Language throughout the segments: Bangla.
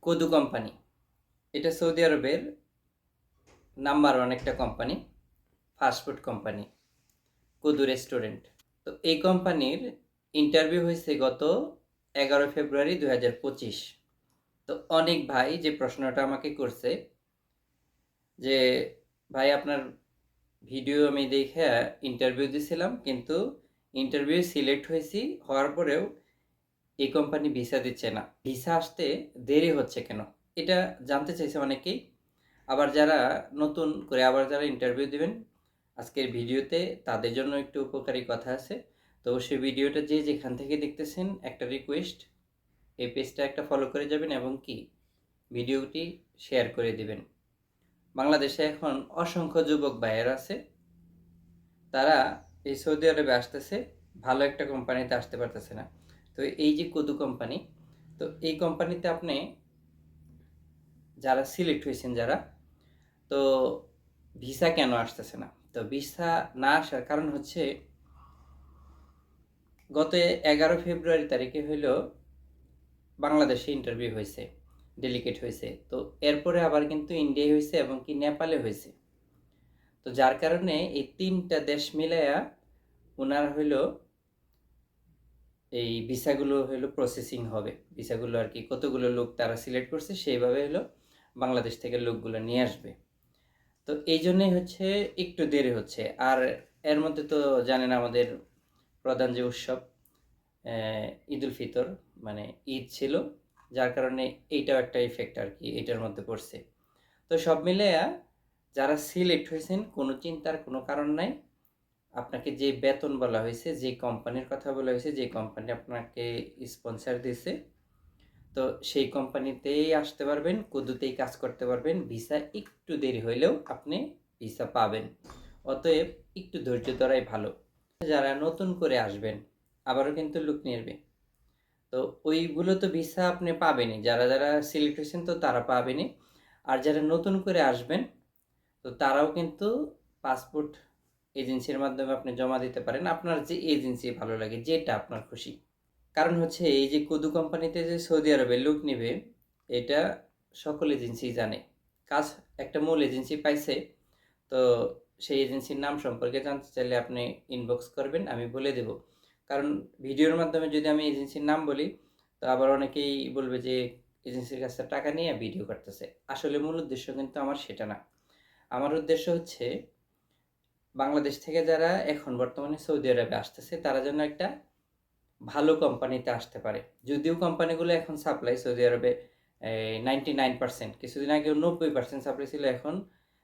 কদু কোম্পানি, এটা সৌদি আরবের নাম্বার ওয়ান একটা কোম্পানি, ফাস্টফুড কোম্পানি, কদু রেস্টুরেন্ট। তো এই কোম্পানির ইন্টারভিউ হয়েছে গত 11 ফেব্রুয়ারি 2025। তো অনেক ভাই যে প্রশ্নটা আমাকে করছে যে ভাই আপনার ভিডিও আমি দেখে ইন্টারভিউ দিছিলাম, কিন্তু ইন্টারভিউ সিলেক্ট হয়েছি, হওয়ার পরেও এই কোম্পানি ভিসা দিচ্ছে না, ভিসা আসতে দেরি হচ্ছে কেন, এটা জানতে চাইছে অনেকেই। আবার যারা নতুন করে আবার যারা ইন্টারভিউ দিবেন আজকের ভিডিওতে, তাদের জন্য একটু উপকারী কথা আছে। তো সেই ভিডিওটা যে যেখান থেকে দেখতেছেন, একটা রিকোয়েস্ট, এই পেজটা একটা ফলো করে যাবেন এবং কি ভিডিওটি শেয়ার করে দিবেন। বাংলাদেশে এখন অসংখ্য যুবক ভাইয়ের আছে, তারা এই সৌদি আরবে আসতেছে, ভালো একটা কোম্পানিতে আসতে পারতেছে না। তো এই যে কদু কোম্পানি, তো এই কোম্পানিতে আপনি যারা সিলেক্ট হয়েছেন যারা, তো ভিসা কেন আসতেছে না? তো ভিসা না আসার কারণ হচ্ছে গত 11 ফেব্রুয়ারি তারিখে হইল বাংলাদেশে ইন্টারভিউ হয়েছে, ডেলিগেট হয়েছে। তো এরপরে আবার কিন্তু ইন্ডিয়ায় হয়েছে এবং কি নেপালে হয়েছে। তো যার কারণে এই তিনটা দেশ মিলাইয়া ওনার হইল এই ভিসাগুলো হইলো প্রসেসিং হবে, ভিসাগুলো আর কি কতগুলো লোক তারা সিলেক্ট করছে সেইভাবে হলো বাংলাদেশ থেকে লোকগুলো নিয়ে আসবে। তো এই জন্যই হচ্ছে একটু দেরি হচ্ছে। আর এর মধ্যে তো জানেন আমাদের প্রধান যে উৎসব ঈদ উল ফিতর, মানে ঈদ ছিল, যার কারণে এইটাও একটা ইফেক্ট আর কি এটার মধ্যে পড়ছে। তো সব মিলে যারা সিলেক্ট হয়েছেন কোনো চিন্তার কোনো কারণ নাই। আপনাকে যে বেতন বলা হয়েছে, যে কোম্পানির কথা বলা হয়েছে, যে কোম্পানি আপনাকে স্পন্সর দিয়েছে, তো সেই কোম্পানিতেই আসতে পারবেন, কুদুতেই কাজ করতে পারবেন। ভিসা একটু দেরি হইলেও আপনি ভিসা পাবেন, অতএব একটু ধৈর্য ধরাই ভালো। যারা নতুন করে আসবেন, আবারও কিন্তু লোক নেবে, তো ওইগুলো তো ভিসা আপনি পাবেনই, যারা যারা সিলেক্ট হয়েছেন তো তারা পাবেনই। আর যারা নতুন করে আসবেন, তো তারাও কিন্তু পাসপোর্ট এজেন্সির মাধ্যমে আপনি জমা দিতে পারেন, আপনার যে এজেন্সি ভালো লাগে, যেটা আপনার খুশি। কারণ হচ্ছে এই যে কদু কোম্পানিতে যে সৌদি আরবে লোক নেবে, এটা সকল এজেন্সি জানে। কাজ একটা মূল এজেন্সি পাইছে, তো সেই এজেন্সির নাম সম্পর্কে জানতে চাইলে আপনি ইনবক্স করবেন, আমি বলে দেব। কারণ ভিডিওর মাধ্যমে যদি আমি এজেন্সির নাম বলি, তো আবার অনেকেই বলবে যে এজেন্সির কাছে টাকা নিয়ে ভিডিও করতেছে। আসলে মূল উদ্দেশ্য কিন্তু আমার সেটা না। আমার উদ্দেশ্য হচ্ছে বাংলাদেশ থেকে যারা এখন বর্তমানে সৌদি আরবে আসতেছে, তারা যেন একটা ভালো কোম্পানিতে আসতে পারে। যদিও কোম্পানিগুলো এখন সাপ্লাই সৌদি আরবে 99%, কিছুদিন আগেও 90% সাপ্লাই ছিল, এখন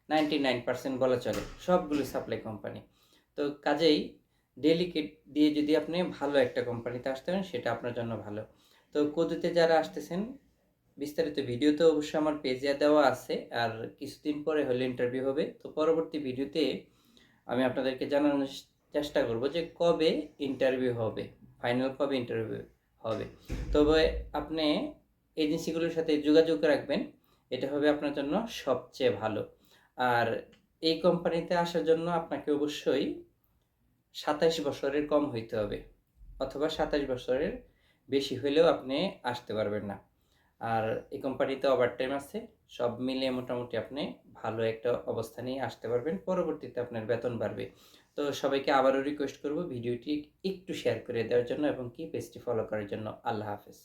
99% বলা চলে, সবগুলো সাপ্লাই কোম্পানি। তো কাজেই ডেলিকেট দিয়ে যদি আপনি ভালো একটা কোম্পানিতে আসতে পারেন, সেটা আপনার জন্য ভালো। তো কদুতে যারা আসতেছেন, বিস্তারিত ভিডিও তো অবশ্যই আমার পেজে দেওয়া আছে, আর কিছুদিন পরে হলে ইন্টারভিউ হবে। তো পরবর্তী ভিডিওতে আমি আপনাদেরকে জানানোর চেষ্টা করব যে কবে ইন্টারভিউ হবে, ফাইনাল কবে ইন্টারভিউ হবে। তবে আপনি এজেন্সিগুলোর সাথে যোগাযোগ রাখবেন, এটা হবে আপনার জন্য সবচেয়ে ভালো। আর এই কোম্পানিতে আসার জন্য আপনাকে অবশ্যই 27 বছরের কম হইতে হবে, অথবা 27 বছরের বেশি হইলেও আপনি আসতে পারবেন না। আর এই কোম্পানিতে ওভারটাইম আছে, সব মিলিয়ে মোটামুটি আপনি ভালো একটা অবস্থানেই আসতে পারবেন, পরবর্তীতে আপনার বেতন বাড়বে। তো সবাইকে আবারও রিকোয়েস্ট করব ভিডিওটি একটু শেয়ার করে দেওয়ার জন্য এবং কি পেজটি ফলো করার জন্য। আল্লাহ হাফেজ।